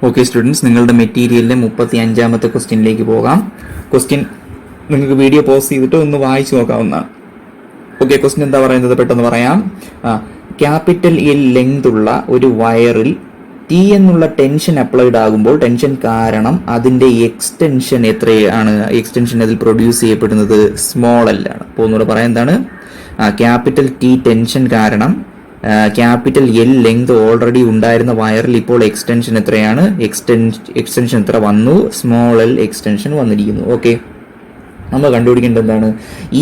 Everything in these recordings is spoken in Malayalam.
ഓക്കെ സ്റ്റുഡൻസ്, നിങ്ങളുടെ മെറ്റീരിയലിലെ 35ാമത്തെ ക്വസ്റ്റ്യനിലേക്ക് പോകാം. ക്വസ്റ്റ്യൻ നിങ്ങൾക്ക് വീഡിയോ പോസ് ചെയ്തിട്ട് ഒന്ന് വായിച്ചു നോക്കാവുന്നതാണ്. ഓക്കെ, ക്വസ്റ്റ്യൻ എന്താ പറയുന്നത് പെട്ടെന്ന് പറയാം. ക്യാപിറ്റൽ എൽ ലെങ്ത് ഉള്ള ഒരു വയറിൽ ടി എന്നുള്ള ടെൻഷൻ അപ്ലൈഡ് ആകുമ്പോൾ ടെൻഷൻ കാരണം അതിന്റെ എക്സ്റ്റൻഷൻ എത്രയാണ്? എക്സ്റ്റൻഷൻ അതിൽ പ്രൊഡ്യൂസ് ചെയ്യപ്പെടുന്നത് സ്മോൾ എൽ ആണ്. അപ്പോൾ ഒന്നുകൂടെ പറയാം, എന്താണ്? ക്യാപിറ്റൽ ടി ടെൻഷൻ കാരണം ക്യാപിറ്റൽ എൽ ലെങ്ത് ഓൾറെഡി ഉണ്ടായിരുന്ന വയറിൽ ഇപ്പോൾ എക്സ്റ്റൻഷൻ എത്രയാണ്? എക്സ്റ്റൻഷൻ എത്ര വന്നു? സ്മോൾ എൽ എക്സ്റ്റൻഷൻ വന്നിരിക്കുന്നു. ഓക്കെ, നമ്മൾ കണ്ടുപിടിക്കേണ്ടത് എന്താണ്?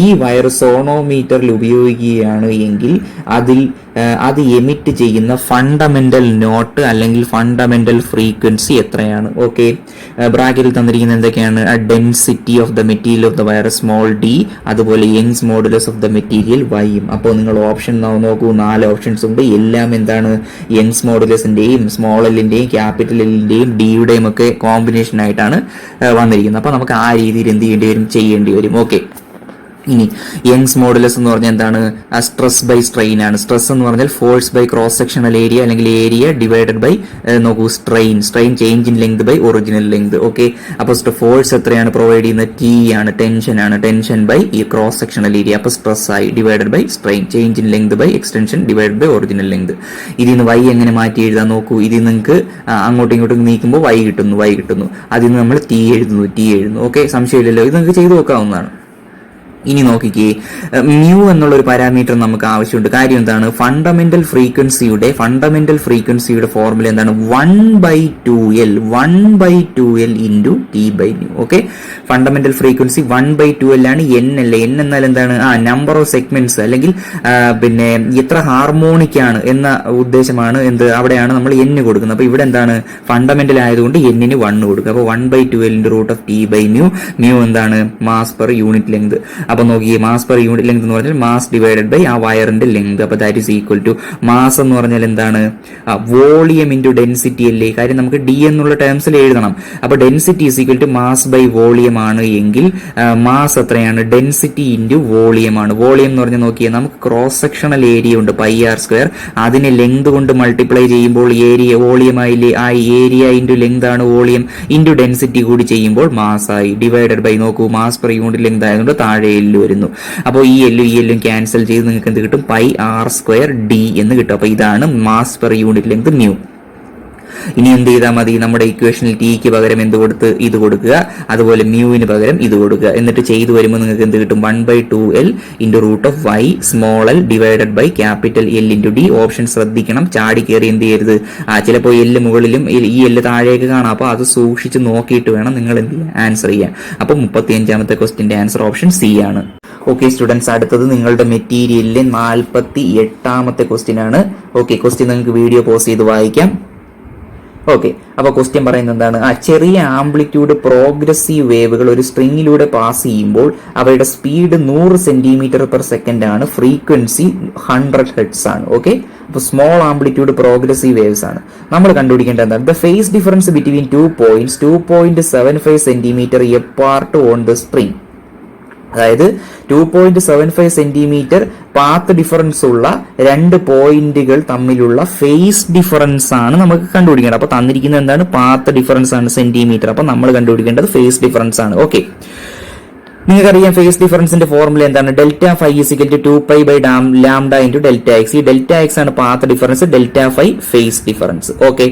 ഈ വയർ സോണോമീറ്ററിൽ ഉപയോഗിക്കുകയാണ് എങ്കിൽ അത് എമിറ്റ് ചെയ്യുന്ന ഫണ്ടമെന്റൽ നോട്ട് അല്ലെങ്കിൽ ഫണ്ടമെന്റൽ ഫ്രീക്വൻസി എത്രയാണ്? ഓക്കെ, ബ്രാക്കറ്റിൽ തന്നിരിക്കുന്ന എന്തൊക്കെയാണ്? Density of the material of the wire small D, അതുപോലെ Young's modulus of the material വൈയും. അപ്പോൾ നിങ്ങൾ ഓപ്ഷൻ നോക്കൂ, 4 ഓപ്ഷൻസ് ഉണ്ട്. എല്ലാം എന്താണ്? യങ്സ് മോഡുലസിന്റെയും സ്മോൾ എല്ലിന്റെയും ക്യാപിറ്റൽ എല്ലിന്റെയും ഡിയുടെയും ഒക്കെ കോമ്പിനേഷൻ ആയിട്ടാണ് വന്നിരിക്കുന്നത്. അപ്പോൾ നമുക്ക് ആ രീതിയിൽ എന്ത് ചെയ്യേണ്ടി വരും? ഓക്കെ, ഇനി യങ്സ് മോഡുലസ് എന്ന് പറഞ്ഞാൽ എന്താണ്? സ്ട്രെസ് ബൈ സ്ട്രെയിൻ ആണ്. സ്ട്രെസ് എന്ന് പറഞ്ഞാൽ force by cross sectional area അല്ലെങ്കിൽ area divided by strain change in length by original length. Okay, അപ്പോൾ ഫോഴ്സ് എത്രയാണ് പ്രൊവൈഡ് ചെയ്യുന്നത്? ടി ആണ്. ടെൻഷൻ ബൈ ഈ ക്രോസ് സെക്ഷണൽ ഏരിയ, അപ്പോൾ സ്ട്രെസ് ആയി divided by strain change in length by extension divided by original length. ഇതിൽ നിന്ന് വൈ എങ്ങനെ മാറ്റി എഴുതാൻ നോക്കൂ. ഇതിൽ നിങ്ങൾക്ക് അങ്ങോട്ടും ഇങ്ങോട്ടും നീക്കുമ്പോൾ വൈ കിട്ടുന്നു. അതിൽ നിന്ന് നമ്മൾ ടി എഴുതുന്നു. ഓക്കെ, സംശയമില്ലല്ലോ, ഇത് നിങ്ങൾക്ക് ചെയ്തു നോക്കാവുന്നതാണ്. ഇനി നോക്കിക്കേ, മ്യൂ എന്നുള്ളൊരു പാരാമീറ്റർ നമുക്ക് ആവശ്യമുണ്ട്. കാര്യം എന്താണ്? ഫണ്ടമെന്റൽ ഫ്രീക്വൻസിയുടെ ഫോർമുല എന്താണ്? 1/2L into T by mu. Okay, fundamental frequency 1/2L ആണ്. എൻ അല്ല, എൻ എന്നാൽ എന്താണ്? നമ്പർ ഓഫ് സെഗ്മെന്റ്സ് അല്ലെങ്കിൽ പിന്നെ എത്ര ഹാർമോണിക് ആണ് എന്ന ഉദ്ദേശമാണ്. അവിടെയാണ് നമ്മൾ n കൊടുക്കുന്നത്. അപ്പൊ ഇവിടെ എന്താണ്? ഫണ്ടമെന്റൽ ആയതുകൊണ്ട് n-ന് 1 കൊടുക്കുക. അപ്പൊ 1/2L into root of T by mu. Mu എന്താണ്? Mass per unit length. അപ്പൊ നോക്കിയേ, മാസ് പെർ യൂണിറ്റ് ലെങ്ത് എന്ന് പറഞ്ഞാൽ മാസ് ഡിവൈഡഡ് ബൈ ആ വയറിന്റെ ലെങ്ത്. അപ്പൊ that is equal to mass എന്ന് പറഞ്ഞാൽ എന്താണ്? വോളിയം ഇൻറ്റു ഡെൻസിറ്റി അല്ലേ? കാര്യം നമുക്ക് ഡി എന്നുള്ള ടേംസിൽ എഴുതണം. അപ്പൊ density is equal to mass by volume ആണ് എങ്കിൽ മാസ് എത്രയാണ്? ഡെൻസിറ്റി ഇൻറ്റു വോളിയം ആണ്. വോളിയം എന്ന് പറഞ്ഞാൽ നോക്കിയേ, നമുക്ക് ക്രോസ് സെക്ഷണൽ ഏരിയ ഉണ്ട് πr². അതിനെ ലെങ്ത് കൊണ്ട് മൾട്ടിപ്ലൈ ചെയ്യുമ്പോൾ ഏരിയ വോളിയം ആയില്ലേ? ആ ഏരിയ ഇൻറ്റു ലെങ്ത് ആണ് വോളിയം, ഇൻറ്റു ഡെൻസിറ്റി കൂടി ചെയ്യുമ്പോൾ മാസ് ആയി. ഡിവൈഡഡ് ബൈ നോക്കൂ, മാസ് പെർ യൂണിറ്റ് ലെങ്ത് ആയതുകൊണ്ട് താഴെ എല്ല് വരുന്നു. അപ്പോൾ ഈ എല്ലും ക്യാൻസൽ ചെയ്ത് നിങ്ങൾക്ക് എന്ത് കിട്ടും? πr² d എന്ന് കിട്ടും. അപ്പൊ ഇതാണ് mass per unit length mu. ഇനി എന്ത് ചെയ്താൽ മതി? നമ്മുടെ ഇക്വേഷനിൽ ടിക്ക് പകരം എന്ത് കൊടുത്ത് ഇത് കൊടുക്കുക, അതുപോലെ മ്യൂവിന് പകരം ഇത് കൊടുക്കുക. എന്നിട്ട് ചെയ്തു വരുമ്പോൾ നിങ്ങൾക്ക് എന്ത് കിട്ടും? 1/2L into root of y small L divided by capital L into D. Option ശ്രദ്ധിക്കണം, ചാടി കയറി എന്ത് ചെയ്യരുത്. ചിലപ്പോൾ എല്ല് മുകളിലും ഈ എല്ല് താഴേക്ക് കാണാം. അപ്പോൾ അത് സൂക്ഷിച്ച് നോക്കിയിട്ട് വേണം നിങ്ങൾ എന്ത് ചെയ്യാൻ, ആൻസർ ചെയ്യാൻ. അപ്പോൾ 35ാമത്തെ ക്വസ്റ്റ്യന്റെ ആൻസർ ഓപ്ഷൻ സി ആണ്. ഓക്കെ സ്റ്റുഡൻസ്, അടുത്തത് നിങ്ങളുടെ മെറ്റീരിയലിലെ 48ാമത്തെ ക്വസ്റ്റ്യൻ ആണ്. ഓക്കെ, ക്വസ്റ്റ്യൻ നിങ്ങൾക്ക് വീഡിയോ പോസ് ചെയ്ത് വായിക്കാം. ഓക്കെ, അപ്പൊ ക്വസ്റ്റ്യൻ പറയുന്നത് എന്താണ്? ചെറിയ ആംപ്ലിറ്റ്യൂഡ് പ്രോഗ്രസീവ് വേവുകൾ ഒരു സ്ട്രിങ്ങിലൂടെ പാസ് ചെയ്യുമ്പോൾ അവയുടെ സ്പീഡ് 100 cm/s ആണ്. ഫ്രീക്വൻസി 100 Hz ആണ്. ഓക്കെ, അപ്പൊ സ്മോൾ ആംപ്ലിറ്റ്യൂഡ് പ്രോഗ്രസീവ് വേവ്സ് ആണ്. നമ്മൾ കണ്ടുപിടിക്കേണ്ടത് എന്താണ്? The phase difference between 2 points 2.75 cm apart on the string. അതായത് 2.75 cm പാത്ത് ഡിഫറൻസ് ഉള്ള 2 പോയിന്റുകൾ തമ്മിലുള്ള ഫേസ് ഡിഫറൻസ് ആണ് നമുക്ക് കണ്ടുപിടിക്കേണ്ടത്. അപ്പൊ തന്നിരിക്കുന്നത് എന്താണ്? പാത്ത് ഡിഫറൻസ് ആണ് സെന്റിമീറ്റർ. അപ്പൊ നമ്മൾ കണ്ടുപിടിക്കേണ്ടത് ഫേസ് ഡിഫറൻസ് ആണ്. ഓക്കെ, നിങ്ങൾക്കറിയാം ഫേസ് ഡിഫറൻസിന്റെ ഫോർമുല എന്താണ്? Δ∅ = 2π/λ ഇൻറ്റു Δx. ഈ Δx ആണ് path difference, Δ∅ phase difference. Okay,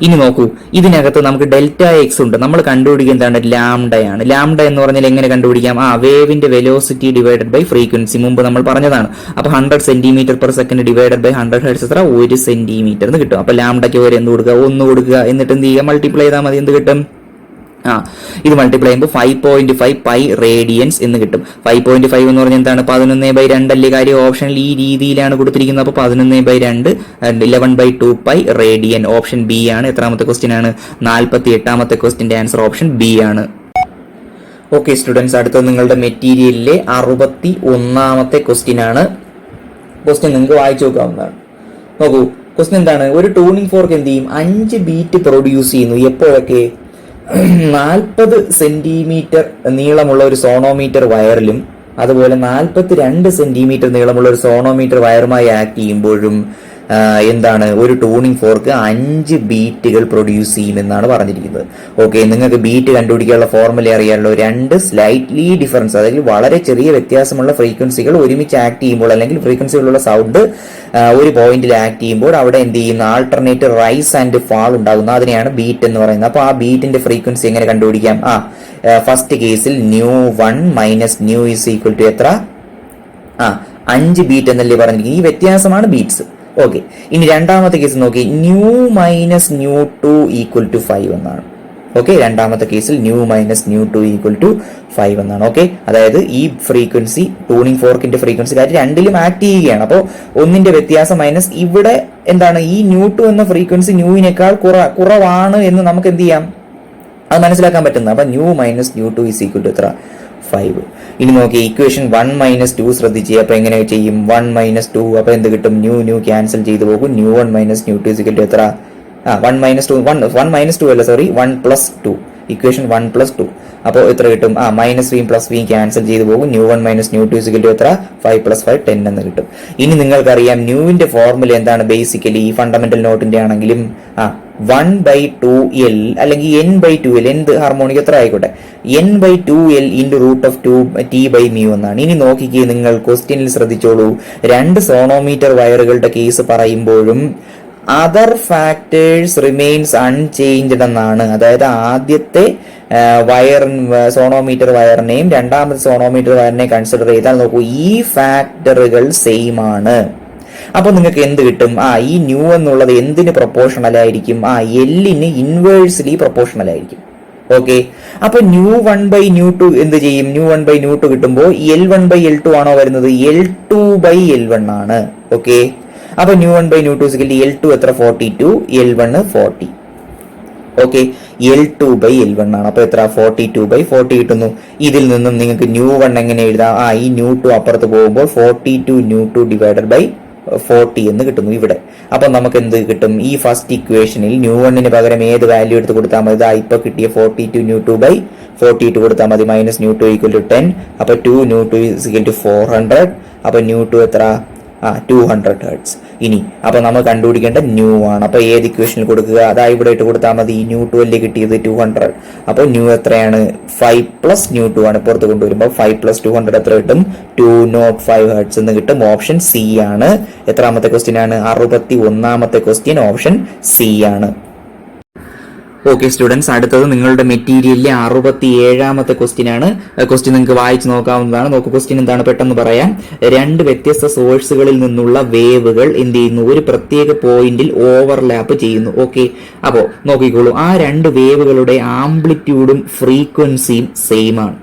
ഇനി നോക്കൂ, ഇതിനകത്ത് നമുക്ക് Δx ഉണ്ട്. നമ്മൾ കണ്ടുപിടിക്കുക എന്താണ്? ലാംഡയാണ്. ലാംഡ എന്ന് പറഞ്ഞാൽ എങ്ങനെ കണ്ടുപിടിക്കാം? വേവിന്റെ വെലോസിറ്റി ഡിവൈഡഡ് ബൈ ഫ്രീക്വൻസി മുമ്പ് നമ്മൾ പറഞ്ഞതാണ്. അപ്പൊ 100 cm/s ഡിവൈഡഡ് ബൈ 100 Hz എത്ര? 1 സെന്റിമീറ്റർ എന്ന് കിട്ടും. അപ്പൊ ലാംഡയ്ക്ക് ഒരു എന്ത് കൊടുക്കുക? 1 കൊടുക്കുക. എന്നിട്ട് എന്ത് ചെയ്യുക? മൾട്ടിപ്ലൈ ചെയ്താൽ മതി. എന്ത് കിട്ടും? ഇത് മൾട്ടിപ്ലൈ ചെയ്യുമ്പോൾ 5.5 പൈ റേഡിയൻസ് എന്ന് കിട്ടും. 5.5 എന്ന് പറഞ്ഞാൽ എന്താണ്? 11/2 അല്ലേ? കാര്യം ഓപ്ഷനിൽ ഈ രീതിയിലാണ് കൊടുത്തിരിക്കുന്നത്. അപ്പോൾ 11/2 11/2 പൈ റേഡിയൻ. ഓപ്ഷൻ ബി ആണ്. എത്രാമത്തെ ക്വസ്റ്റ്യൻ ആണ്? 48ാമത്തെ ക്വസ്റ്റ്യന്റെ ആൻസർ ഓപ്ഷൻ ബി ആണ്. ഓക്കെ സ്റ്റുഡൻസ്, അടുത്തത് നിങ്ങളുടെ മെറ്റീരിയലിലെ 61ാമത്തെ ക്വസ്റ്റ്യൻ ആണ്. ക്വസ്റ്റ്യൻ നിങ്ങൾക്ക് വായിച്ചു നോക്കാവുന്നതാണ്. നോക്കൂ, ക്വസ്റ്റ്യൻ എന്താണ്? ഒരു ട്യൂണിംഗ് ഫോർക്ക് എന്ത് ചെയ്യും? 5 ബീറ്റ് പ്രൊഡ്യൂസ് ചെയ്യുന്നു. എപ്പോഴൊക്കെ? 40 സെന്റിമീറ്റർ നീളമുള്ള ഒരു സോണോമീറ്റർ വയറിലും അതുപോലെ 42 സെന്റിമീറ്റർ നീളമുള്ള ഒരു സോണോമീറ്റർ വയറുമായി ആക്ട് ചെയ്യുമ്പോഴും എന്താണ് ഒരു ട്യൂണിംഗ് ഫോർക്ക് 5 ബീറ്റുകൾ പ്രൊഡ്യൂസ് ചെയ്യുമെന്നാണ് പറഞ്ഞിരിക്കുന്നത്. ഓക്കെ, നിങ്ങൾക്ക് ബീറ്റ് കണ്ടുപിടിക്കാനുള്ള ഫോർമുല അറിയാമല്ലോ. 2 സ്ലൈറ്റ്ലി ഡിഫറൻസ്, അതായത് വളരെ ചെറിയ വ്യത്യാസമുള്ള ഫ്രീക്വൻസികൾ ഒരുമിച്ച് ആക്ട് ചെയ്യുമ്പോൾ, അല്ലെങ്കിൽ ഫ്രീക്വൻസികളുള്ള സൗണ്ട് ഒരു പോയിന്റിൽ ആക്ട് ചെയ്യുമ്പോൾ അവിടെ എന്ത് ചെയ്യുന്ന ആൾട്ടർനേറ്റ് റൈസ് ആൻഡ് ഫാൾ ഉണ്ടാകുന്ന അതിനെയാണ് ബീറ്റ് എന്ന് പറയുന്നത്. അപ്പൊ ആ ബീറ്റിന്റെ ഫ്രീക്വൻസി എങ്ങനെ കണ്ടുപിടിക്കാം? ഫസ്റ്റ് കേസിൽ ν1 minus nu is equal to എത്ര? 5 ബീറ്റ് എന്നല്ലേ പറഞ്ഞിരിക്കുന്നത്. ഈ വ്യത്യാസമാണ് ബീറ്റ്സ്. ഓക്കെ, ഇനി രണ്ടാമത്തെ കേസ് നോക്കി, ന്യൂ മൈനസ് ന്യൂ2 ഈക്വൽ ടു 5 എന്നാണ്. ഓക്കെ, രണ്ടാമത്തെ കേസിൽ ന്യൂ മൈനസ് ന്യൂ2 ഈക്വൽ ടു 5 എന്നാണ്. ഓക്കെ, അതായത് ഈ ഫ്രീക്വൻസി ട്യൂണിംഗ് ഫോർക്കിന്റെ ഫ്രീക്വൻസി കാര്യം രണ്ടിലും ആക്ട് ചെയ്യുകയാണ്. അപ്പോൾ ഒന്നിന്റെ വ്യത്യാസം മൈനസ് ഇവിടെ എന്താണ്, ഈ ന്യൂ2 എന്ന ഫ്രീക്വൻസി ന്യൂവിനേക്കാൾ കുറവാണ് എന്ന് നമുക്ക് എന്ത് ചെയ്യാം, അത് മനസ്സിലാക്കാൻ പറ്റുന്നത്. അപ്പൊ ന്യൂ മൈനസ് ന്യൂ2 ഈസ് ഈക്വൽ ടു എത്ര? 5. ഇനി നോക്കി ഇക്വേഷൻ 1 മൈനസ് 2 ശ്രദ്ധിച്ച്. അപ്പൊ എങ്ങനെ ചെയ്യും? 1 മൈനസ് 2, അപ്പൊ എന്ത് കിട്ടും? ന്യൂ ക്യാൻസൽ ചെയ്ത് പോകും. ന്യൂ1 മൈനസ് ന്യൂ2 ഈസ് ഈക്വൽ ടു എത്ര? 1 മൈനസ് 2 അല്ല, സോറി, 1 പ്ലസ് 2. Equation 1 plus 2. അപ്പോൾ എത്ര കിട്ടും? മൈനസ് വിയും പ്ലസ് വിയും ക്യാൻസൽ ചെയ്ത് പോകും. ന്യൂ1 മൈനസ് ന്യൂ2 ഈസ് ഈക്വൽ ടു എത്ര? 5 പ്ലസ് 5 10 എന്ന് കിട്ടും. ഇനി നിങ്ങൾക്കറിയാം ന്യൂവിന്റെ ഫോർമുല എന്താണ്? ബേസിക്കലി ഈ ഫണ്ടമെന്റൽ നോട്ടിന്റെ ആണെങ്കിലും 1/2L അല്ലെങ്കിൽ n/2L, എന്ത് ഹാർമോണിക് എത്ര ആയിക്കോട്ടെ, n/2L into root of 2t/μ എന്നാണ്. ഇനി നോക്കിക്കേ, നിങ്ങൾ ക്വസ്റ്റ്യനിൽ ശ്രദ്ധിച്ചോളൂ. 2 സോണോമീറ്റർ വയറുകളുടെ കേസ് പറയുമ്പോഴും അതർ ഫാക്ടേഴ്സ് റിമെയിൻസ് അൺചേഞ്ച്ഡ് എന്നാണ്. അതായത് ആദ്യത്തെ സോണോമീറ്റർ വയറിനെയും രണ്ടാമത്തെ സോണോമീറ്റർ വയറിനെയും കൺസിഡർ ചെയ്താൽ നോക്കൂ, ഈ ഫാക്ടറുകൾ സെയിം ആണ്. അപ്പൊ നിങ്ങൾക്ക് എന്ത് കിട്ടും? ഈ ന്യൂ എന്നുള്ളത് എന്തിന് പ്രൊപ്പോർഷണൽ ആയിരിക്കും? എല്ലിന് ഇൻവേഴ്സ്ലി പ്രൊപ്പോർഷണൽ ആയിരിക്കും. ഓക്കെ, അപ്പൊ ന്യൂ1/ന്യൂ2 എന്ത് ചെയ്യും? ന്യൂ1/ന്യൂ2 കിട്ടുമ്പോൾ L1/L2 ആണോ വരുന്നത്? L2/L1 ആണ്. ഓക്കെ, അപ്പൊ ന്യൂ1/ന്യൂ2 L2 എത്ര? 42, L1 40. ഓക്കെ, L2/L1 ആണ്. അപ്പൊ എത്ര? 42/40 കിട്ടുന്നു. ഇതിൽ നിന്നും നിങ്ങൾക്ക് ന്യൂ1 എങ്ങനെ എഴുതാം? ഈ ന്യൂ2 അപ്പുറത്ത് പോകുമ്പോൾ 42 ന്യൂ2 ഡിവൈഡഡ് ബൈ 40 എന്ന് കിട്ടുന്നു ഇവിടെ. അപ്പൊ നമുക്ക് എന്ത് കിട്ടും? ഈ ഫസ്റ്റ് ഇക്വേഷനിൽ ന്യൂ1ന് പകരം ഏത് വാല്യൂ എടുത്ത് കൊടുത്താൽ മതി? ഇപ്പൊ കിട്ടിയ 42 ന്യൂ2/42 കൊടുത്താൽ മതി. മൈനസ് ന്യൂ2 ഈക്വൽ ടു 10. അപ്പൊ 2 ന്യൂ2 ഈക്വൽ ടു 400. അപ്പൊ ന്യൂ2 എത്ര? 200 ഹെർട്സ്. ഇനി അപ്പൊ നമ്മൾ കണ്ടുപിടിക്കേണ്ട ന്യൂ ആണ്. അപ്പൊ ഏത് ഇക്വേഷനിൽ കൊടുക്കുക? ഇവിടെ ഇട്ട് കൊടുത്താൽ മതി. ന്യൂ2 അല്ലേ കിട്ടിയത്? 200. അപ്പൊ ന്യൂ എത്രയാണ്? 5 പ്ലസ് ന്യൂ2 ആണ്. പുറത്ത് കൊണ്ടുവരുമ്പോൾ 5 പ്ലസ് 200 എത്ര കിട്ടും? 205 ഹെർട്സ് എന്ന് കിട്ടും. ഓപ്ഷൻ സി ആണ്. എത്രാമത്തെ ക്വസ്റ്റ്യൻ ആണ്? 61ാമത്തെ ക്വസ്റ്റ്യൻ ഓപ്ഷൻ സി ആണ്. ഓക്കെ സ്റ്റുഡൻസ്, അടുത്തത് നിങ്ങളുടെ മെറ്റീരിയലിലെ 67ാമത്തെ ക്വസ്റ്റ്യൻ ആണ്. ക്വസ്റ്റ്യൻ നിങ്ങൾക്ക് വായിച്ചു നോക്കാവുന്നതാണ്. നോക്കൂ, ക്വസ്റ്റ്യൻ എന്താണ് പെട്ടെന്ന് പറയാം. 2 വ്യത്യസ്ത സോഴ്സുകളിൽ നിന്നുള്ള വേവുകൾ എന്ത് ചെയ്യുന്നു? ഒരു പ്രത്യേക പോയിന്റിൽ ഓവർലാപ്പ് ചെയ്യുന്നു. ഓക്കെ, അപ്പോ നോക്കിക്കോളൂ, ആ 2 വേവുകളുടെ ആംപ്ലിറ്റ്യൂഡും ഫ്രീക്വൻസിയും സെയിം ആണ്.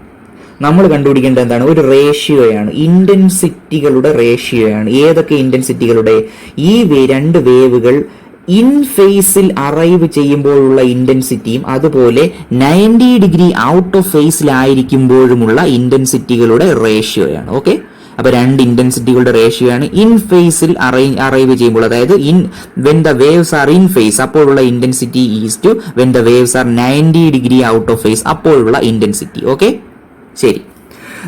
നമ്മൾ കണ്ടുപിടിക്കേണ്ടത് എന്താണ്? ഒരു റേഷ്യോയാണ്, ഇന്റൻസിറ്റികളുടെ റേഷ്യോയാണ്. ഏതൊക്കെ ഇന്റൻസിറ്റികളുടെ? ഈ 2 വേവുകൾ ഇൻ ഫേസിൽ അറൈവ് ചെയ്യുമ്പോഴുള്ള ഇന്റൻസിറ്റിയും അതുപോലെ 90 ഡിഗ്രി ഔട്ട് ഓഫ് ഫേസിലായിരിക്കുമ്പോഴുമുള്ള ഇന്റൻസിറ്റികളുടെ റേഷ്യോയാണ്. ഓക്കെ, അപ്പൊ 2 ഇന്റൻസിറ്റികളുടെ റേഷ്യോ ആണ്. ഇൻ ഫേസിൽ അറൈവ് ചെയ്യുമ്പോൾ, അതായത് when the waves are in phase അപ്പോഴുള്ള intensity is to when the waves are 90 degree out of phase അപ്പോഴുള്ള ഇന്റൻസിറ്റി. ഓക്കെ, ശരി.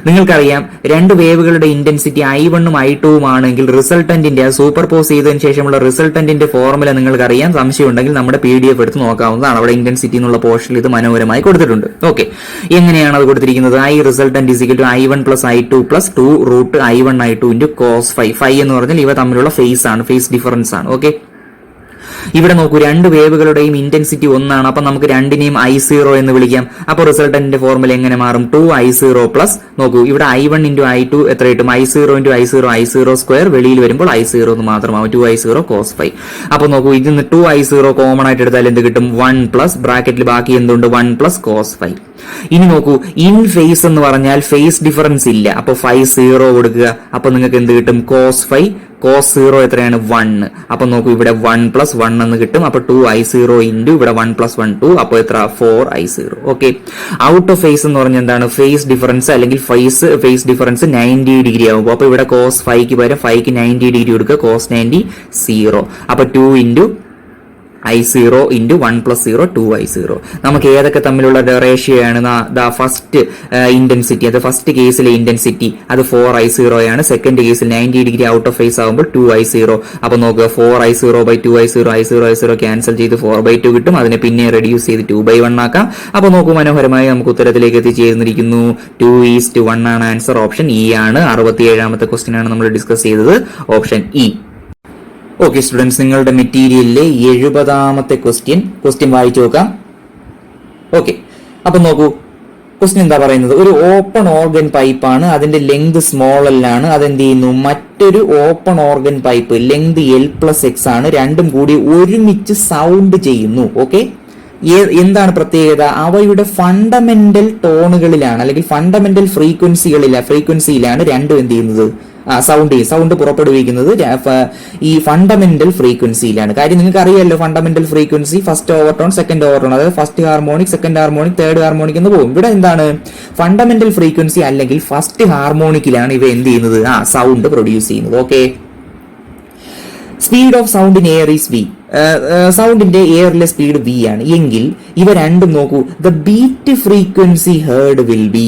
നിങ്ങൾക്കറിയാം 2 വേവുകളുടെ ഇന്റൻസിറ്റി I1ഉം I2ഉം ആണെങ്കിൽ റിസൾട്ടന്റിന്റെ സൂപ്പർ പോസ് ചെയ്തതിനു ശേഷമുള്ള റിസൾട്ടന്റിന്റെ ഫോർമുല നിങ്ങൾക്കറിയാം. സംശയം ഉണ്ടെങ്കിൽ നമ്മുടെ PDF എടുത്ത് നോക്കാവുന്നതാണ്. അവിടെ ഇന്റൻസിറ്റി എന്നുള്ള പോർഷനിൽ ഇത് മനോഹരമായി കൊടുത്തിട്ടുണ്ട്. ഓക്കെ, എങ്ങനെയാണ് അത് കൊടുത്തിരിക്കുന്നത്? Resultant is equal to I1 plus I2 plus 2 root I1 I2 into cos 5. 5 എന്ന് പറഞ്ഞാൽ ഇവ തമ്മിലുള്ള ഫേസ് ആണ്, ഫേസ് ഡിഫറൻസ് ആണ്. ഓക്കെ, ഇവിടെ നോക്കൂ, 2 വേവുകളുടെയും ഇന്റൻസിറ്റി ഒന്നാണ്. അപ്പൊ നമുക്ക് രണ്ടിനെയും I0 എന്ന് വിളിക്കാം. അപ്പൊ റിസൾട്ടന്റിന്റെ ഫോർമുല എങ്ങനെ മാറും? 2I0 പ്ലസ്, നോക്കൂ, ഇവിടെ I1 ഇൻറ്റു I2 എത്ര കിട്ടും? I0 into I0 square. വെളിയിൽ വരുമ്പോൾ I0 എന്ന് മാത്രമാവും. 2I0 cos 5. അപ്പൊ നോക്കൂ, ഇതിന് 2I0 കോമൺ ആയിട്ട് എടുത്താൽ എന്ത് കിട്ടും? 1 പ്ലസ് ബ്രാക്കറ്റിൽ ബാക്കി എന്തുണ്ട്? 1 പ്ലസ് കോസ് 5. ഇനി നോക്കൂ, ഇൻ ഫേസ് എന്ന് പറഞ്ഞാൽ ഫേസ് ഡിഫറൻസ് ഇല്ല. അപ്പൊ 5 0 കൊടുക്കുക. അപ്പൊ നിങ്ങൾക്ക് എന്ത് കിട്ടും? കോസ് 5 കോസ് 0 എത്രയാണ്? 1. അപ്പൊ നോക്കൂ, ഇവിടെ 1 പ്ലസ് 1 എന്ന് കിട്ടും. അപ്പൊ 2I0 ഇൻറ്റു ഇവിടെ 1 പ്ലസ് 1 2. അപ്പൊ എത്ര? 4I0. Okay, out of face എന്ന് പറഞ്ഞാൽ എന്താണ്? ഫേസ് ഡിഫറൻസ് അല്ലെങ്കിൽ ഫേസ് ഡിഫറൻസ് 90 ഡിഗ്രി ആകുമ്പോൾ, അപ്പൊ ഇവിടെ കോസ് 5ക്ക് പകരം 5ക്ക് 90 ഡിഗ്രി കൊടുക്കുക. കോസ് 90 0. അപ്പൊ 2 into I0 into 1 plus 0 2I0. നമുക്ക് ഏതൊക്കെ തമ്മിലുള്ള റേഷ്യോ ആണ്? ഫസ്റ്റ് ഇന്റൻസിറ്റി, അത് ഫസ്റ്റ് കേസിലെ ഇന്റൻസിറ്റി അത് 4I0 ആണ്. സെക്കൻഡ് കേസിൽ 90 ഡിഗ്രി ഔട്ട് ഓഫ് ഫേസ് ആകുമ്പോൾ 2I0. അപ്പൊ നോക്കുക 4I0 by 2I0, I0 cancel ചെയ്ത് 4/2 കിട്ടും. അതിനെ പിന്നെ റെഡ്യൂസ് ചെയ്ത് 2/1 ആക്കാം. അപ്പൊ നോക്കൂ, മനോഹരമായി നമുക്ക് ഉത്തരത്തിലേക്ക് എത്തിച്ചേർന്നിരിക്കുന്നു. 2:1 ആണ് ആൻസർ. ഓപ്ഷൻ ഇ ആണ്. 67ാമത്തെ ക്വസ്റ്റ്യൻ ആണ് നമ്മൾ ഡിസ്കസ് ചെയ്തത്. Option E. ഓക്കെ സ്റ്റുഡൻസ്, നിങ്ങളുടെ മെറ്റീരിയലിലെ 70ാമത്തെ ക്വസ്റ്റ്യൻ വായിച്ചു നോക്കാം. ഓക്കെ, അപ്പൊ നോക്കൂ, ക്വസ്റ്റ്യൻ എന്താ പറയുന്നത്? ഒരു ഓപ്പൺ ഓർഗൻ പൈപ്പാണ്, അതിന്റെ ലെങ്ത് സ്മോൾ എൽ ആണ്. അതെന്ത് ചെയ്യുന്നു? മറ്റൊരു open organ pipe length L+X ആണ്. രണ്ടും കൂടി ഒരുമിച്ച് സൗണ്ട് ചെയ്യുന്നു. ഓക്കെ, എന്താണ് പ്രത്യേകത? അവയുടെ ഫണ്ടമെന്റൽ ടോണുകളിലാണ് അല്ലെങ്കിൽ ഫണ്ടമെന്റൽ ഫ്രീക്വൻസിയിലാണ് രണ്ടും എന്ത് ചെയ്യുന്നത്? സൗണ്ട് പുറപ്പെടുവിക്കുന്നത് ഈ ഫണ്ടമെന്റൽ ഫ്രീക്വൻസിയിലാണ്. കാര്യം നിങ്ങൾക്ക് അറിയാമല്ലോ, fundamental frequency first overtone, second overtone, അതായത് first harmonic, second harmonic, third harmonic എന്ന് പോകും. ഇവിടെ എന്താണ്? ഫണ്ടമെന്റൽ ഫ്രീക്വൻസി അല്ലെങ്കിൽ ഫസ്റ്റ് ഹാർമോണിക്കിലാണ് ഇവ എന്ത് ചെയ്യുന്നത്? സൗണ്ട് പ്രൊഡ്യൂസ് ചെയ്യുന്നത്. Okay, speed of sound in air is V. സൗണ്ടിന്റെ എയറിലെ സ്പീഡ് വി ആണ് എങ്കിൽ ഇവ രണ്ടും നോക്കൂ, the beat frequency heard will be.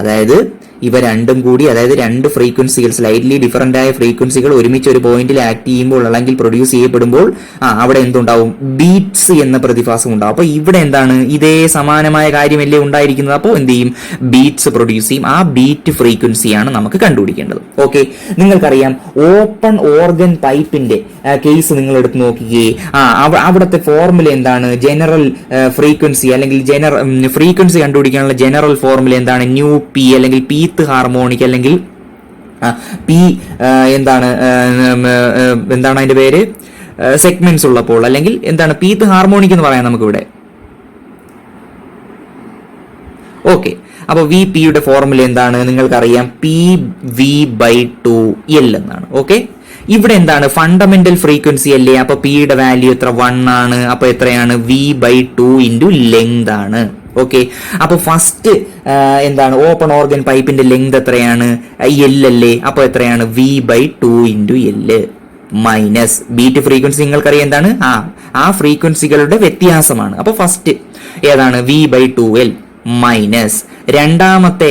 അതായത് ഇവ രണ്ടും കൂടി, അതായത് രണ്ട് ഫ്രീക്വൻസികൾ, സ്ലൈറ്റ്ലി ഡിഫറന്റ് ആയ ഫ്രീക്വൻസികൾ ഒരുമിച്ച് ഒരു പോയിന്റിൽ ആക്ട് ചെയ്യുമ്പോൾ അല്ലെങ്കിൽ പ്രൊഡ്യൂസ് ചെയ്യപ്പെടുമ്പോൾ അവിടെ എന്തുണ്ടാവും? ബീറ്റ്സ് എന്ന പ്രതിഭാസം ഉണ്ടാവും. അപ്പൊ ഇവിടെ എന്താണ്? ഇതേ സമാനമായ കാര്യമല്ലേ ഉണ്ടായിരിക്കുന്നത്. അപ്പോൾ എന്ത് ചെയ്യും? ബീറ്റ്സ് പ്രൊഡ്യൂസ് ചെയ്യും. ആ ബീറ്റ് ഫ്രീക്വൻസിയാണ് നമുക്ക് കണ്ടുപിടിക്കേണ്ടത്. ഓക്കെ, നിങ്ങൾക്കറിയാം ഓപ്പൺ ഓർഗൻ പൈപ്പിന്റെ കേസ് നിങ്ങൾ എടുത്ത് നോക്കുകയെ, അവിടുത്തെ ഫോർമുല എന്താണ്? ജനറൽ ഫ്രീക്വൻസി അല്ലെങ്കിൽ ഫ്രീക്വൻസി കണ്ടുപിടിക്കാനുള്ള ജനറൽ ഫോർമുല എന്താണ്? ന്യൂ പി അല്ലെങ്കിൽ പീത്ത് ഹാർമോണിക് അല്ലെങ്കിൽ പി എന്താണ് അതിന്റെ പേര്? സെഗ്മെന്റ്സ് ഉള്ളപ്പോൾ അല്ലെങ്കിൽ എന്താണ്? പീത്ത് ഹാർമോണിക് എന്ന് പറയാം നമുക്കിവിടെ. ഓക്കെ, അപ്പൊ വി പിയുടെ ഫോർമുല എന്താണ്? നിങ്ങൾക്കറിയാം, PV/2L എന്നാണ്. ഓക്കെ, ഇവിടെ എന്താണ്? ഫണ്ടമെന്റൽ ഫ്രീക്വൻസി അല്ലേ? അപ്പൊ പിയുടെ വാല്യൂ എത്ര? 1 ആണ്. അപ്പൊ എത്രയാണ്? V/2 ഇൻറ്റു ലെങ്ത് ആണ്. ഓക്കെ, അപ്പൊ ഫസ്റ്റ് എന്താണ്? ഓപ്പൺ ഓർഗൻ പൈപ്പിന്റെ ലെങ്ത് എത്രയാണ്? L അല്ലേ? അപ്പൊ എത്രയാണ്? V/2 into L minus beat frequency. നിങ്ങൾക്കറിയാം എന്താണ്? ആ ഫ്രീക്വൻസികളുടെ വ്യത്യാസമാണ്. അപ്പൊ ഫസ്റ്റ് ഏതാണ്? V/2L മൈനസ് രണ്ടാമത്തെ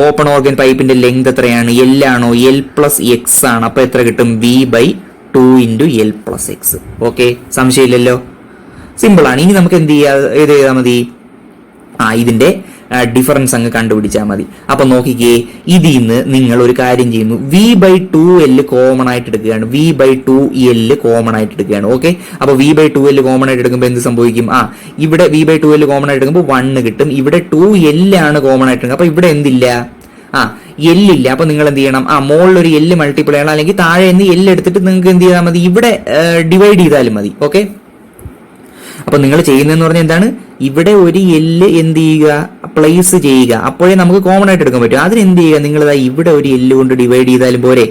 ഓപ്പൺ ഓർഗൻ പൈപ്പിന്റെ ലെങ്ത് എത്രയാണ്? L ആണോ? L+X ആണ്. അപ്പൊ എത്ര കിട്ടും? V/2 into L+X. Okay, സംശയമില്ലല്ലോ, simple ആണ്. ഇനി നമുക്ക് എന്ത് ചെയ്താൽ മതി? ഇതിന്റെ ഡിഫറൻസ് അങ്ങ് കണ്ടുപിടിച്ചാൽ മതി. അപ്പൊ നോക്കിക്കേ, ഇതിൽ നിന്ന് നിങ്ങൾ ഒരു കാര്യം ചെയ്യുന്നു, V/2L കോമൺ ആയിട്ട് എടുക്കുകയാണ്. V/2L കോമൺ ആയിട്ട് എടുക്കുകയാണ്. ഓക്കെ, അപ്പൊ V/2L കോമൺ ആയിട്ട് എടുക്കുമ്പോൾ എന്ത് സംഭവിക്കും? ഇവിടെ V/2L കോമൺ ആയിട്ട് എടുക്കുമ്പോൾ 1 കിട്ടും. ഇവിടെ 2L ആണ് കോമൺ ആയിട്ട് എടുക്കുക. അപ്പൊ ഇവിടെ എന്തില്ല? L ഇല്ല. അപ്പൊ നിങ്ങൾ എന്ത് ചെയ്യണം? മുകളിൽ ഒരു L മൾട്ടിപ്ലൈ ചെയ്യണം, അല്ലെങ്കിൽ താഴെ നിന്ന് L എടുത്തിട്ട് നിങ്ങൾക്ക് എന്ത് ചെയ്താൽ മതി? ഇവിടെ ഡിവൈഡ് ചെയ്താലും മതി. ഓക്കെ, അപ്പൊ നിങ്ങൾ ചെയ്യുന്നതെന്ന് പറഞ്ഞാൽ എന്താണ്? ഇവിടെ ഒരു L എന്ത് ചെയ്യുക? പ്ലേസ് ചെയ്യുക. അപ്പോഴേ നമുക്ക് കോമൺ ആയിട്ട് എടുക്കാൻ പറ്റും. അതിന് എന്ത് ചെയ്യുക? നിങ്ങൾ ഇവിടെ ഒരു L കൊണ്ട് ഡിവൈഡ് ചെയ്താലും പോരെ.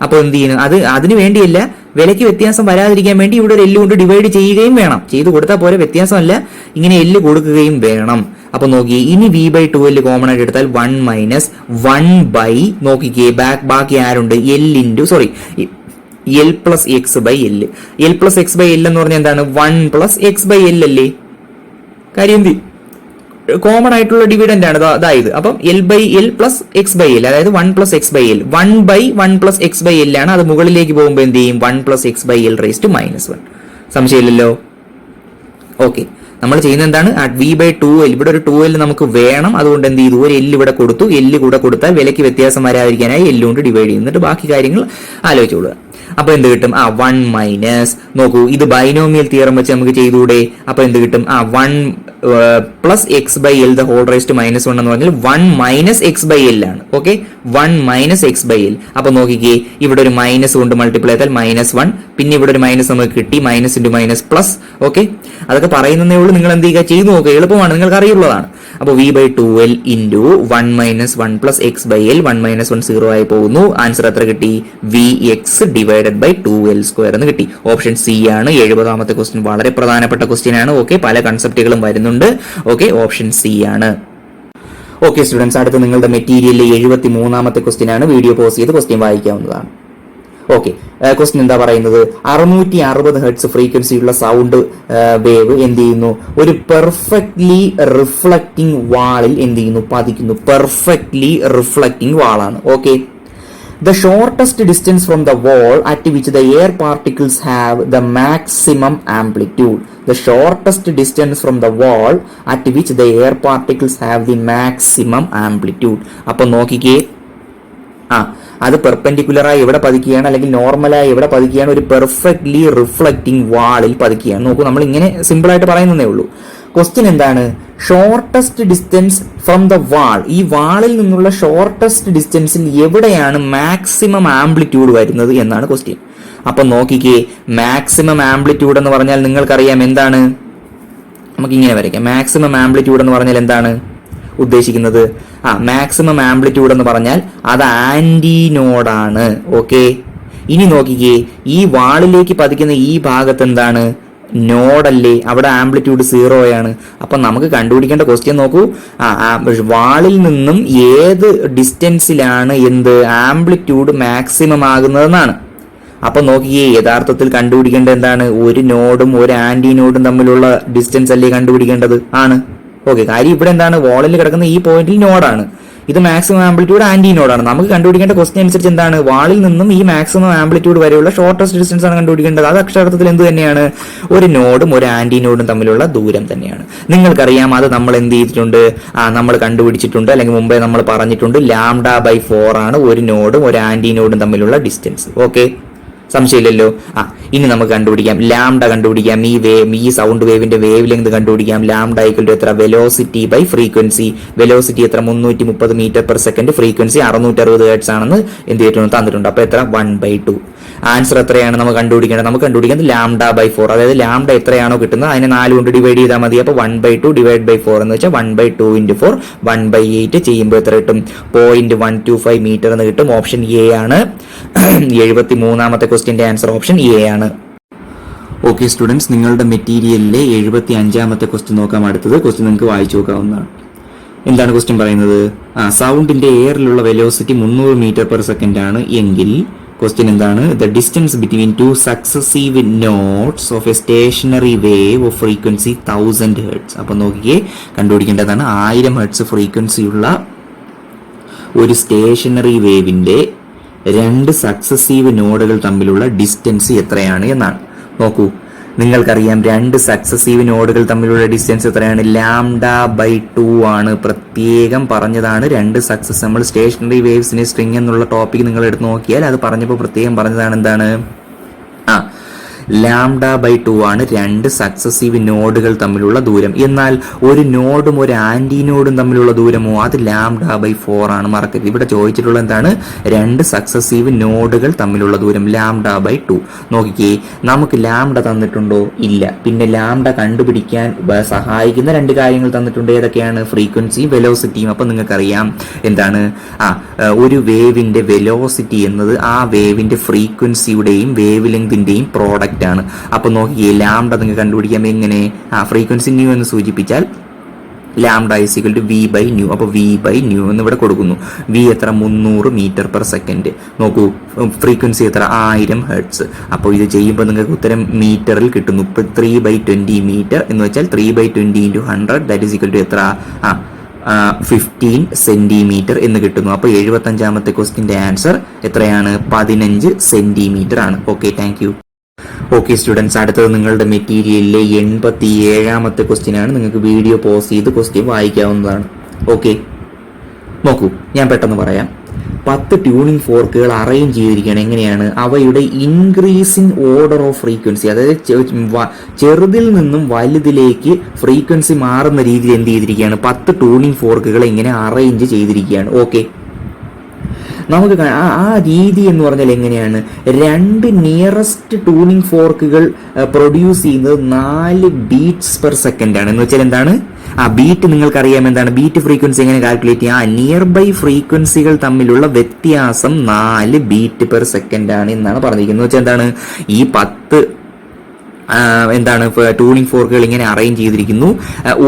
അപ്പോൾ എന്ത് ചെയ്യുന്നു? അതിന് വേണ്ടിയല്ല, വിലയ്ക്ക് വ്യത്യാസം വരാതിരിക്കാൻ വേണ്ടി ഇവിടെ ഒരു L കൊണ്ട് ഡിവൈഡ് ചെയ്യുകയും വേണം. ചെയ്ത് കൊടുത്താൽ പോരെ, വ്യത്യാസമല്ല, ഇങ്ങനെ L കൊടുക്കുകയും വേണം. അപ്പൊ നോക്കിയേ, ഇനി V/2L കോമൺ ആയിട്ട് എടുത്താൽ 1 മൈനസ് 1 നോക്കിക്കേ, ബാക്കി ആരുണ്ട്? L+X/L. L+X/L എന്ന് പറഞ്ഞാൽ എന്താണ്? 1+X/L അല്ലേ? കാര്യം കോമൺ ആയിട്ടുള്ള ഡിവിഡന്റ് ആണ് അതായത്. അപ്പം L/L+X/L, അതായത് 1+X/L. 1/1+X/L ആണ്. അത് മുകളിലേക്ക് പോകുമ്പോൾ എന്ത് ചെയ്യും? 1+X/L⁻⁻1. സംശയമില്ലല്ലോ. ഓക്കെ, നമ്മൾ ചെയ്യുന്നത് എന്താണ്? V/2L, ഇവിടെ ഒരു 2L നമുക്ക് വേണം. അതുകൊണ്ട് എന്ത് ചെയ്തു? ഒരു L ഇവിടെ കൊടുത്തു. L കൂടെ കൊടുത്താൽ വിലയ്ക്ക് വ്യത്യാസം വരാതിരിക്കാനായി L കൊണ്ട് ഡിവൈഡ് ചെയ്യുന്നിട്ട് ബാക്കി കാര്യങ്ങൾ ആലോചിച്ചോളുക. അപ്പൊ എന്ത് കിട്ടും? 1 മൈനസ്, നോക്കൂ, ഇത് ബൈനോമിയൽ തിയറം വെച്ച് നമുക്ക് ചെയ്തുകൂടെ? അപ്പൊ എന്ത് കിട്ടും? 1+X/L (1 എന്ന് പറഞ്ഞാൽ 1 - X/L ആണ്. Okay, 1 - X/L. അപ്പൊ നോക്കിക്കേ, ഇവിടെ ഒരു മൈനസ് കൊണ്ട് മൾട്ടിപ്ലൈ ചെയ്താൽ -1, പിന്നെ ഇവിടെ ഒരു മൈനസ് നമുക്ക് കിട്ടി, minus into minus plus. Okay, അതൊക്കെ പറയുന്നതേ ഉള്ളൂ. നിങ്ങൾ എന്ത് ചെയ്യുക? ചെയ്തു നോക്കുക, എളുപ്പമാണ്, നിങ്ങൾക്ക് അറിയുള്ളതാണ്. അപ്പോൾ V/2L ഇൻറ്റു 1 - 1+X/L, 1 - 1 0 ആയി പോകുന്നു. ആൻസർ എത്ര കിട്ടി? Vx ഡിവൈഡഡ് ബൈ 2L² എന്ന് കിട്ടി. ഓപ്ഷൻ സി ആണ് 70ാമത്തെ ക്വസ്റ്റ്യൻ. വളരെ പ്രധാനപ്പെട്ട ക്വസ്റ്റ്യൻ ആണ്. ഓക്കെ, പല കൺസെപ്റ്റുകളും വരുന്നുണ്ട്. ഓക്കെ, ഓപ്ഷൻ സി ആണ്. ഓക്കെ സ്റ്റുഡൻസ്, അടുത്ത് നിങ്ങളുടെ മെറ്റീരിയലിലെ 73ാമത്തെ ക്വസ്റ്റ്യൻ ആണ്. വീഡിയോ പോസ് ചെയ്ത് ക്വസ്റ്റ്യൻ വായിക്കാവുന്നതാണ്. ഓക്കെ, ക്വസ്റ്റ്യൻ എന്താ പറയുന്നത്? 660 ഹെർട്സ് ഫ്രീക്വൻസിയുള്ള സൗണ്ട് വേവ് എന്ത് ചെയ്യുന്നു? ഒരു പെർഫെക്റ്റ്ലി റിഫ്ലക്റ്റിംഗ് വാളിൽ എന്ത് ചെയ്യുന്നു? പതിക്കുന്നു. പെർഫെക്റ്റ്ലി റിഫ്ലക്റ്റിംഗ് വാളാണ്. Okay, the shortest distance from the wall at which the air particles have the maximum amplitude. The shortest distance from the wall at which the air particles have the maximum amplitude. അപ്പൊ നോക്കിക്കേ, അത് പെർപെൻഡിക്കുലറായി എവിടെ പതിക്കുകയാണ്, അല്ലെങ്കിൽ നോർമലായി എവിടെ പതിക്കുകയാണ്? ഒരു പെർഫെക്റ്റ്ലി റിഫ്ലക്റ്റിംഗ് വാളിൽ പതിക്കുകയാണ്. നോക്കൂ, നമ്മൾ ഇങ്ങനെ സിമ്പിൾ ആയിട്ട് പറയുന്നതേ ഉള്ളൂ. ക്വസ്റ്റ്യൻ എന്താണ്? Shortest distance from the wall. ഈ വാളിൽ നിന്നുള്ള ഷോർട്ടസ്റ്റ് ഡിസ്റ്റൻസിൽ എവിടെയാണ് മാക്സിമം ആംപ്ലിറ്റ്യൂഡ് വരുന്നത് എന്നാണ് ക്വസ്റ്റ്യൻ. അപ്പൊ നോക്കിക്കേ, മാക്സിമം ആംപ്ലിറ്റ്യൂഡ് എന്ന് പറഞ്ഞാൽ നിങ്ങൾക്കറിയാം എന്താണ്? നമുക്ക് ഇങ്ങനെ വരയ്ക്കാം. മാക്സിമം ആംപ്ലിറ്റ്യൂഡ് എന്ന് പറഞ്ഞാൽ എന്താണ് ഉദ്ദേശിക്കുന്നത്? മാക്സിമം ആംപ്ലിറ്റ്യൂഡ് എന്ന് പറഞ്ഞാൽ അത് ആന്റിനോഡാണ്. ഓക്കെ, ഇനി നോക്കിക്കേ, ഈ വാളിലേക്ക് പതിക്കുന്ന ഈ ഭാഗത്ത് എന്താണ്? നോഡല്ലേ, അവിടെ ആംപ്ലിറ്റ്യൂഡ് 0 അപ്പൊ നമുക്ക് കണ്ടുപിടിക്കേണ്ട ക്വസ്റ്റ്യൻ നോക്കൂ, വാളിൽ നിന്നും ഏത് ഡിസ്റ്റൻസിലാണ് എന്ത് ആംപ്ലിറ്റ്യൂഡ് മാക്സിമം ആകുന്നതെന്നാണ്. അപ്പൊ നോക്കിയേ, യഥാർത്ഥത്തിൽ കണ്ടുപിടിക്കേണ്ടത് എന്താണ്? ഒരു നോഡും ഒരു ആന്റി നോഡും തമ്മിലുള്ള ഡിസ്റ്റൻസ് അല്ലേ കണ്ടുപിടിക്കേണ്ടത്? ആണ്. ഓക്കെ, കാര്യം ഇവിടെ എന്താണ്? വാളിൽ കിടക്കുന്ന ഈ പോയിന്റിൽ നോഡാണ്, ഇത് മാക്സിമം ആംപ്ലിറ്റ്യൂഡ് ആന്റി നോഡാണ്. നമുക്ക് കണ്ടുപിടിക്കേണ്ട ക്വസ്റ്റ്യൻ അനുസരിച്ച് എന്താണ്? വാളിൽ നിന്നും ഈ മാക്സിമം ആംപ്ലിറ്റ്യൂഡ് വരെയുള്ള ഷോർട്ടസ്റ്റ് ഡിസ്റ്റൻസ് ആണ് കണ്ടുപിടിക്കേണ്ടത്. അത് അക്ഷരാർത്ഥത്തിൽ എന്ത് തന്നെയാണ്? ഒരു നോഡും ഒരു ആന്റി നോഡും തമ്മിലുള്ള ദൂരം തന്നെയാണ്. നിങ്ങൾക്കറിയാം, അത് നമ്മൾ എന്ത് ചെയ്തിട്ടുണ്ട്? നമ്മൾ കണ്ടുപിടിച്ചിട്ടുണ്ട്, അല്ലെങ്കിൽ മുമ്പേ നമ്മൾ പറഞ്ഞിട്ടുണ്ട്. λ/4 ആണ് ഒരു നോഡും ഒരു ആന്റി നോഡും തമ്മിലുള്ള ഡിസ്റ്റൻസ്. ഓക്കെ, സംശയമില്ലല്ലോ. ഇനി നമുക്ക് കണ്ടുപിടിക്കാം, ലാംഡ കണ്ടുപിടിക്കാം. ഈ സൗണ്ട് വേവിന്റെ വേവ് ലെങ്ത് കണ്ടുപിടിക്കാം. ലാംഡ ഈക്വൽ ടു എത്ര? Velocity by frequency. വെലോസിറ്റി എത്ര? 330 metre per second. Frequency 660 hertz ആണെന്ന് എന്ത് ചെയ്തിട്ടുണ്ട്? തന്നിട്ടുണ്ട്. അപ്പൊ എത്ര? 1/2. ആൻസർ എത്രയാണ് നമുക്ക് കണ്ടുപിടിക്കേണ്ടത്? നമുക്ക് കണ്ടുപിടിക്കുന്നത് λ/4. അതായത് ലാംഡ എത്രയാണോ കിട്ടുന്നത് അതിനെ 4 കൊണ്ട് ഡിവൈഡ് ചെയ്താൽ മതി. അപ്പൊ 1/2 ഡിവൈഡ് ബൈ 4 എന്ന് വെച്ചാൽ 1/2 × 4 1/8 ചെയ്യുമ്പോൾ എത്ര കിട്ടും? 0.125 മീറ്റർ എന്ന് കിട്ടും. ഓപ്ഷൻ എ ആണ്. 73ാമത്തെ ക്വസ്റ്റ്യന്റെ ആൻസർ ഓപ്ഷൻ എ ആണ്. ഓക്കെ സ്റ്റുഡൻസ്, നിങ്ങളുടെ മെറ്റീരിയലിലെ 75ാമത്തെ ക്വസ്റ്റ്യൻ നോക്കാം. അടുത്തത് ക്വസ്റ്റ്യൻ നിങ്ങൾക്ക് വായിച്ചു നോക്കാവുന്നതാണ്. എന്താണ് ക്വസ്റ്റ്യൻ പറയുന്നത്? സൗണ്ടിന്റെ എയറിലുള്ള വെലോസിറ്റി 300 മീറ്റർ പെർ സെക്കൻഡ് ആണ് എങ്കിൽ ക്വസ്റ്റ്യൻ എന്താണ്? The distance between 2 successive notes of a stationary wave of frequency 1000 hertz. അപ്പൊ നോക്കിയേ, കണ്ടുപിടിക്കേണ്ടതാണ് 1000 ഹെർട്സ് ഫ്രീക്വൻസിയുള്ള ഒരു സ്റ്റേഷനറി വേവിന്റെ 2 സക്സസീവ് നോഡുകൾ തമ്മിലുള്ള ഡിസ്റ്റൻസ് എത്രയാണ് എന്നാണ്. നോക്കൂ, നിങ്ങൾക്കറിയാം 2 സക്സസീവ് നോഡുകൾ തമ്മിലുള്ള ഡിസ്റ്റൻസ് എത്രയാണ്? λ/2 ആണ്. പ്രത്യേകം പറഞ്ഞതാണ്. 2 സക്സസ്, നമ്മൾ സ്റ്റേഷനറി വേവ്സിനെ സ്ട്രിംഗ് എന്നുള്ള ടോപ്പിക് നിങ്ങൾ എടുത്ത് നോക്കിയാൽ അത് പറഞ്ഞപ്പോൾ പ്രത്യേകം പറഞ്ഞതാണ് എന്താണ്? λ/2 ആണ് 2 സക്സസീവ് നോഡുകൾ തമ്മിലുള്ള ദൂരം. എന്നാൽ ഒരു നോഡും ഒരു ആന്റി നോഡും തമ്മിലുള്ള ദൂരമോ? അത് λ/4 ആണ്. മറക്കരുത്, ഇവിടെ ചോദിച്ചിട്ടുള്ള എന്താണ്? 2 സക്സസീവ് നോഡുകൾ തമ്മിലുള്ള ദൂരം λ/2. നോക്കിക്കേ, നമുക്ക് ലാംഡ തന്നിട്ടുണ്ടോ? ഇല്ല. പിന്നെ ലാംഡ കണ്ടുപിടിക്കാൻ സഹായിക്കുന്ന 2 കാര്യങ്ങൾ തന്നിട്ടുണ്ട്. ഏതൊക്കെയാണ്? ഫ്രീക്വൻസിയും വെലോസിറ്റിയും. അപ്പൊ നിങ്ങൾക്കറിയാം എന്താണ്? ഒരു വേവിന്റെ വെലോസിറ്റി എന്നത് ആ വേവിന്റെ ഫ്രീക്വൻസിയുടെയും വേവ് ലെങ്തിന്റെയും പ്രോഡക്റ്റ് ആണ്. അപ്പൊ നോക്കിയേ, ലാംഡ നിങ്ങൾക്ക് കണ്ടുപിടിക്കാം എങ്ങനെ? ഫ്രീക്വൻസി ന്യൂ എന്ന് സൂചിപ്പിച്ചാൽ ലാംഡ ഈസ് ഈക്വൽ ടു v/ന്യൂ. അപ്പൊ v/ന്യൂ എന്ന് ഇവിടെ കൊടുക്കുന്നു. v എത്ര? 300 മീറ്റർ പെർ സെക്കൻഡ്. നോക്കൂ, ഫ്രീക്വൻസി എത്ര? 1000 ഹെർട്സ്. അപ്പോൾ ഇത് ചെയ്യുമ്പോൾ നിങ്ങൾക്ക് ഉത്തരം മീറ്ററിൽ കിട്ടുന്നു. 3/20 മീറ്റർ എന്ന് വെച്ചാൽ 3/20 × 100 ദാറ്റ് ഈസ് ഈക്വൽ ടു എത്ര? 15 സെന്റിമീറ്റർ എന്ന് കിട്ടുന്നു. അപ്പോൾ 75ാമത്തെ ക്വസ്റ്റ്യന്റെ ആൻസർ എത്രയാണ്? 15 സെന്റിമീറ്റർ ആണ്. Okay, thank you. Okay students, അടുത്തത് നിങ്ങളുടെ മെറ്റീരിയലിലെ 87ാമത്തെ ക്വസ്റ്റ്യൻ ആണ്. നിങ്ങൾക്ക് വീഡിയോ പോസ് ചെയ്ത് ക്വസ്റ്റ്യൻ വായിക്കാവുന്നതാണ്. ഓക്കെ, നോക്കൂ, ഞാൻ പെട്ടെന്ന് പറയാം. 10 ട്യൂണിംഗ് ഫോർക്കുകൾ അറേഞ്ച് ചെയ്തിരിക്കുകയാണ്. എങ്ങനെയാണ്? അവയുടെ ഇൻക്രീസിങ് ഓർഡർ ഓഫ് ഫ്രീക്വൻസി, അതായത് ചെറുതിൽ നിന്നും വലുതിലേക്ക് ഫ്രീക്വൻസി മാറുന്ന രീതിയിൽ എന്ത് ചെയ്തിരിക്കുകയാണ്? 10 ട്യൂണിംഗ് ഫോർക്കുകൾ ഇങ്ങനെ അറേഞ്ച് ചെയ്തിരിക്കുകയാണ്. ഓക്കെ, നമുക്ക് ആ രീതി എന്ന് പറഞ്ഞാൽ എങ്ങനെയാണ്? 2 നിയറസ്റ്റ് ട്യൂണിംഗ് ഫോർക്കുകൾ പ്രൊഡ്യൂസ് ചെയ്യുന്നത് 4 ബീറ്റ്സ് പെർ സെക്കൻഡ് ആണ്. എന്ന് വെച്ചാൽ എന്താണ്? ബീറ്റ് നിങ്ങൾക്കറിയാം എന്താണ്? ബീറ്റ് ഫ്രീക്വൻസി എങ്ങനെ കാൽക്കുലേറ്റ് ചെയ്യാം? നിയർ ബൈ ഫ്രീക്വൻസികൾ തമ്മിലുള്ള വ്യത്യാസം 4 ബീറ്റ് പെർ സെക്കൻഡ് ആണ് എന്നാണ് പറഞ്ഞിരിക്കുന്നത്. എന്ന് വെച്ചാൽ എന്താണ്? ഈ 10 എന്താണ് ട്യൂണിംഗ് ഫോർക്കുകൾ ഇങ്ങനെ അറേഞ്ച് ചെയ്തിരിക്കുന്നു.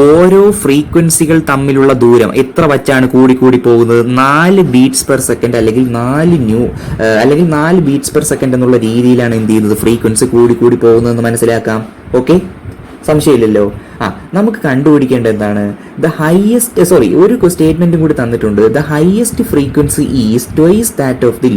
ഓരോ ഫ്രീക്വൻസികൾ തമ്മിലുള്ള ദൂരം എത്ര വച്ചാണ് കൂടി പോകുന്നത്? 4 ബീറ്റ്സ് പെർ സെക്കൻഡ് അല്ലെങ്കിൽ 4 ബീറ്റ്സ് പെർ സെക്കൻഡ് എന്നുള്ള രീതിയിലാണ് എന്ത് ചെയ്യുന്നത്, ഫ്രീക്വൻസി കൂടി പോകുന്നതെന്ന് മനസ്സിലാക്കാം. ഓക്കെ, സംശയമില്ലല്ലോ. നമുക്ക് കണ്ടുപിടിക്കേണ്ടത് എന്താണ്? ഒരു സ്റ്റേറ്റ്മെന്റും കൂടി തന്നിട്ടുണ്ട്. The highest frequency is twice that of the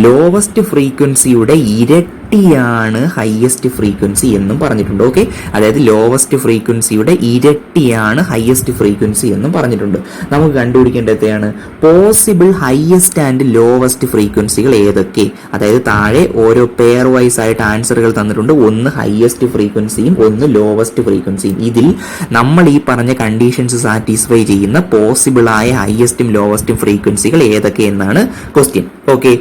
lowest ഫ്രീക്വൻസിയുടെ ഇരട്ടിയാണ് ഹയസ്റ്റ് ഫ്രീക്വൻസി എന്നും പറഞ്ഞിട്ടുണ്ട്. ഓക്കെ, അതായത് ലോവസ്റ്റ് ഫ്രീക്വൻസിയുടെ ഇരട്ടിയാണ് ഹയസ്റ്റ് ഫ്രീക്വൻസി എന്നും പറഞ്ഞിട്ടുണ്ട്. നമുക്ക് കണ്ടുപിടിക്കേണ്ടതാണ് പോസിബിൾ ഹയസ്റ്റ് ആൻഡ് ലോവസ്റ്റ് ഫ്രീക്വൻസികൾ ഏതൊക്കെ. അതായത് താഴെ ഓരോ പെയർ വൈസ് ആയിട്ട് ആൻസറുകൾ തന്നിട്ടുണ്ട്. ഒന്ന് ഹയസ്റ്റ് ഫ്രീക്വൻസിയും ഒന്ന് ലോവസ്റ്റ് ഫ്രീക്വൻസിയും. ഇതിൽ നമ്മൾ ഈ പറഞ്ഞ കണ്ടീഷൻസ് സാറ്റിസ്ഫൈ ചെയ്യുന്ന പോസിബിൾ ആയ ഹയസ്റ്റും ലോവസ്റ്റും ഫ്രീക്വൻസികൾ ഏതൊക്കെ എന്നാണ് ക്വസ്റ്റ്യൻ. ഓക്കെ,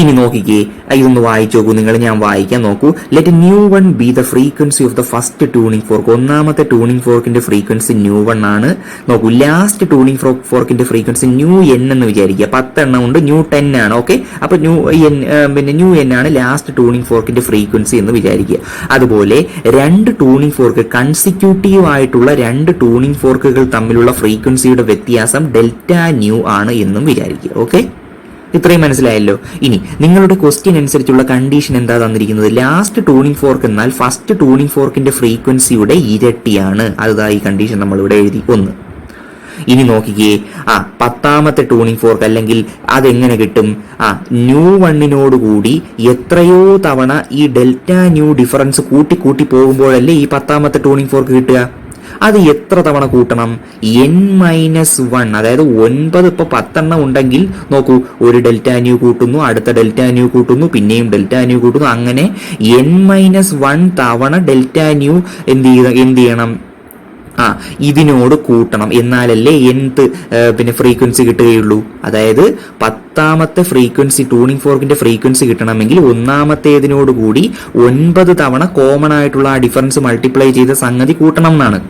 ഇനി നോക്കിക്കേ, ഇതൊന്ന് വായിച്ചു നോക്കൂ നിങ്ങൾ. ഞാൻ വായിക്കാൻ നോക്കൂ. Let ν1 be the frequency of the first tuning fork. ഒന്നാമത്തെ ട്യൂണിംഗ് ഫോർക്കിന്റെ ഫ്രീക്വൻസി ν1 ആണ്. നോക്കൂ, ലാസ്റ്റ് ട്യൂണിംഗ് ഫോർക്കിന്റെ ഫ്രീക്വൻസി ν_n എന്ന് വിചാരിക്കുക. 10 എണ്ണം ഉണ്ട്, ν10 ആണ്. ഓക്കെ, അപ്പൊ ν_n ആണ് ലാസ്റ്റ് ട്യൂണിംഗ് ഫോർക്കിന്റെ ഫ്രീക്വൻസി എന്ന് വിചാരിക്കുക. അതുപോലെ രണ്ട് ട്യൂണിംഗ് ഫോർക്ക്, കൺസിക്യൂട്ടീവ് ആയിട്ടുള്ള രണ്ട് ട്യൂണിംഗ് ഫോർക്കുകൾ തമ്മിലുള്ള ഫ്രീക്വൻസിയുടെ വ്യത്യാസം Δν ആണ് എന്നും വിചാരിക്കുക. ഓക്കെ, ഇത്രയും മനസ്സിലായല്ലോ. ഇനി നിങ്ങളുടെ ക്വസ്റ്റ്യൻ അനുസരിച്ചുള്ള കണ്ടീഷൻ എന്താ തന്നിരിക്കുന്നത്? ലാസ്റ്റ് ട്യൂണിംഗ് ഫോർക്ക് എന്നാൽ ഫസ്റ്റ് ട്യൂണിംഗ് ഫോർക്കിന്റെ ഫ്രീക്വൻസിയുടെ ഇരട്ടിയാണ്. അതാ ഈ കണ്ടീഷൻ നമ്മൾ ഇവിടെ എഴുതി. 1. ഇനി നോക്കിക്കേ, 10ാമത്തെ ട്യൂണിംഗ് ഫോർക്ക് അല്ലെങ്കിൽ അതെങ്ങനെ കിട്ടും? ν1 എത്രയോ തവണ ഈ Δν ഡിഫറൻസ് കൂട്ടി പോകുമ്പോഴല്ലേ ഈ 10ാമത്തെ ട്യൂണിംഗ് ഫോർക്ക് കിട്ടുക. അത് എത്ര തവണ കൂട്ടണം? n-1, അതായത് 9. ഇപ്പൊ 10 എണ്ണം ഉണ്ടെങ്കിൽ നോക്കൂ, ഒരു Δν കൂട്ടുന്നു, അടുത്ത Δν കൂട്ടുന്നു, പിന്നെയും Δν കൂട്ടുന്നു, അങ്ങനെ n-1 തവണ Δν എന്ത് ചെയ്യണം? ഇതിനോട് കൂട്ടണം. എന്നാലല്ലേ nth ഫ്രീക്വൻസി കിട്ടുകയുള്ളൂ. അതായത് 10ാമത്തെ ഫ്രീക്വൻസി ട്യൂണിംഗ് ഫോർക്കിന്റെ ഫ്രീക്വൻസി കിട്ടണമെങ്കിൽ ഒന്നാമത്തേതിനോട് കൂടി 9 തവണ കോമൺ ആയിട്ടുള്ള ആ ഡിഫറൻസ് മൾട്ടിപ്ലൈ ചെയ്ത സംഗതി കൂട്ടണം എന്നാണ്.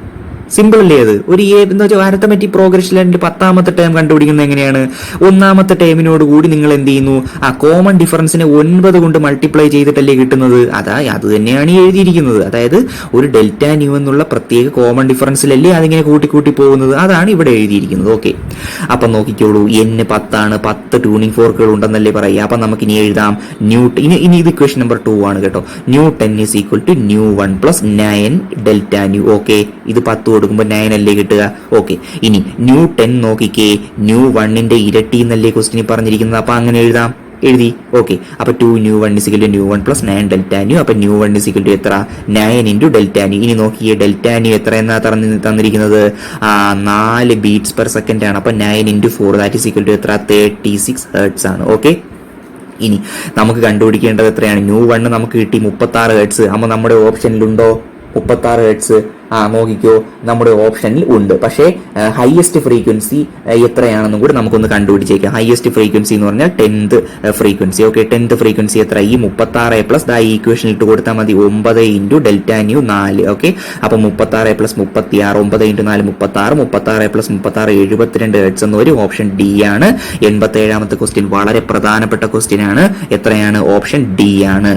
സിമ്പിൾ അല്ലേ അത്? ഒരു എന്താ വെച്ചാൽ അരിത്തമെറ്റിക് പ്രോഗ്രഷനിൽ 10ാമത്തെ ടേം കണ്ടുപിടിക്കുന്നത് എങ്ങനെയാണ്? ഒന്നാമത്തെ ടേമിനോട് കൂടി നിങ്ങൾ എന്ത് ചെയ്യുന്നു? കോമൺ ഡിഫറൻസിനെ 9 കൊണ്ട് മൾട്ടിപ്ലൈ ചെയ്തിട്ടല്ലേ കിട്ടുന്നത്. അത് തന്നെയാണ് എഴുതിയിരിക്കുന്നത്. അതായത് ഒരു Δν എന്നുള്ള പ്രത്യേക കോമൺ ഡിഫറൻസിലല്ലേ അതിങ്ങനെ കൂട്ടി പോകുന്നത്. അതാണ് ഇവിടെ എഴുതിയിരിക്കുന്നത്. ഓക്കെ, അപ്പൊ നോക്കിക്കോളൂ, n 10 ആണ്. 10 ട്യൂണിംഗ് ഫോർക്കുകൾ ഉണ്ടെന്നല്ലേ പറയുക. അപ്പൊ നമുക്ക് ഇനി എഴുതാം ഇനി ഇത് ഇക്വേഷൻ നമ്പർ 2 ആണ് കേട്ടോ. ν10 = ν1 + 9 Δν. ഓക്കെ, ഇത് 10 കൊടുക്കുമ്പോൾ 9 അല്ലേ കിട്ടുക. ഓക്കെ, ഇനി ν10 നോക്കിക്കേ, ν1 ഇരട്ടി എന്നല്ലേ ക്വസ്റ്റിനിൽ പറഞ്ഞിരിക്കുന്നത്. അപ്പൊ അങ്ങനെ എഴുതി. ഓക്കെ, അപ്പൊ 2ν1 = ν1 + 9 Δν. അപ്പൊ ν1 = എത്ര? 9 × Δν. ഇനി നോക്കിയേ, Δν എത്ര എന്നാ തന്നിരിക്കുന്നത്? 4 ബീറ്റ്സ് പെർ സെക്കൻഡ് ആണ്. അപ്പൊ 9 × 4 ദാറ്റ് = എത്ര? 36 ഹെർട്സ് ആണ്. ഓക്കെ, ഇനി നമുക്ക് കണ്ടുപിടിക്കേണ്ടത് എത്രയാണ്? ν1 നമുക്ക് കിട്ടി 36 ഹെർട്സ്. അപ്പൊ നമ്മുടെ ഓപ്ഷനിലുണ്ടോ 36 ഹെർട്സ്? നോക്കിക്കോ, നമ്മുടെ ഓപ്ഷനിൽ ഉണ്ട്. പക്ഷേ ഹയസ്റ്റ് ഫ്രീക്വൻസി എത്രയാണെന്നും കൂടി നമുക്കൊന്ന് കണ്ടുപിടിച്ചേക്കാം. ഹയസ്റ്റ് ഫ്രീക്വൻസി എന്ന് പറഞ്ഞാൽ 10th frequency. Okay, 10th frequency എത്ര? ഈ 36 പ്ലസ് ഈ ഇക്വേഷൻ ഇട്ട് കൊടുത്താൽ മതി. 9 × Δν 4. ഓക്കെ, അപ്പൊ 36 + 36, 9 × 4 36, 36 + 36 72 ഹെർട്സ് എന്ന് വരും. ഓപ്ഷൻ ഡി ആണ്. 87ാമത്തെ ക്വസ്റ്റ്യൻ വളരെ പ്രധാനപ്പെട്ട ക്വസ്റ്റ്യൻ ആണ്. എത്രയാണ്? ഓപ്ഷൻ ഡി ആണ്.